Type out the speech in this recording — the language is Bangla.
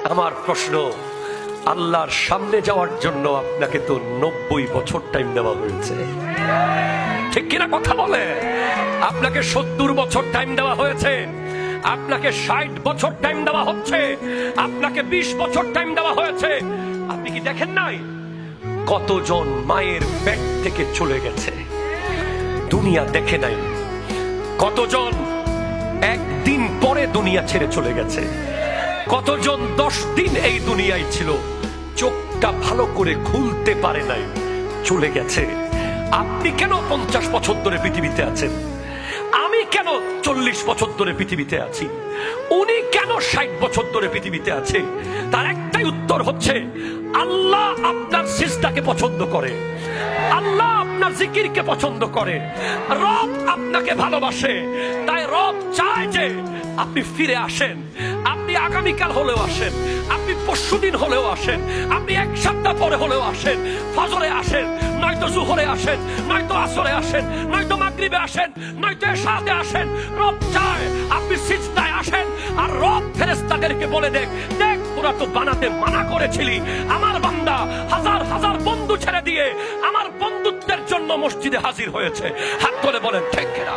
আমার প্রশ্ন, আল্লাহর সামনে যাওয়ার জন্য আপনাকে তো 90 বছর টাইম দেওয়া হয়েছে, ঠিক কিনা কথা বলে? আপনাকে 70 বছর টাইম দেওয়া হয়েছে, আপনাকে 60 বছর টাইম দেওয়া হচ্ছে, আপনাকে 20 বছর টাইম দেওয়া হয়েছে। আপনি কি দেখেন নাই কতজন মায়ের পেট থেকে চলে গেছে, দুনিয়া দেখে নাই? কতজন একদিন পরে দুনিয়া ছেড়ে চলে গেছে? কতজন 10 দিন এই দুনিয়ায় ছিল, চোখটা ভালো করে খুলতে পারে নাই, চলে গেছে। আপনি কেন 50 বছর ধরে পৃথিবীতে আছেন? আমি কেন 40 বছর ধরে পৃথিবীতে আছি? উনি কেন 60 বছর ধরে পৃথিবীতে আছে? তার একটাই উত্তর হচ্ছে, আল্লাহ আপনার সিজদাকে পছন্দ করে, আল্লাহ আপনার জিকিরকে পছন্দ করে, রব আপনাকে ভালোবাসে। তাই রব চায় যে আপনি ফিরে আসেন। আপনি আগামীকাল হলেও আসেন, আপনি পরশুদিন হলেও আসেন, আপনি এক সপ্তাহ পরে হলেও আসেন, ফজরে আসেন, নয়তো জোহরে আসেন, নয়তো আসরে আসেন, নয়তো মাগরিবে আসেন, নয়তো এশাতে আসেন। রব চায় আপনি সিজদায় আসেন। আর রব ফেরেশতাদেরকে বলে দেখ, দেখ তোরা তো বানাতে মানা করেছিলি, আমার বান্দা হাজার হাজার বন্ধু ছেড়ে দিয়ে আমার বন্ধুত্বের জন্য মসজিদে হাজির হয়েছে। হাত তুলে বলেন ঠিক কিনা?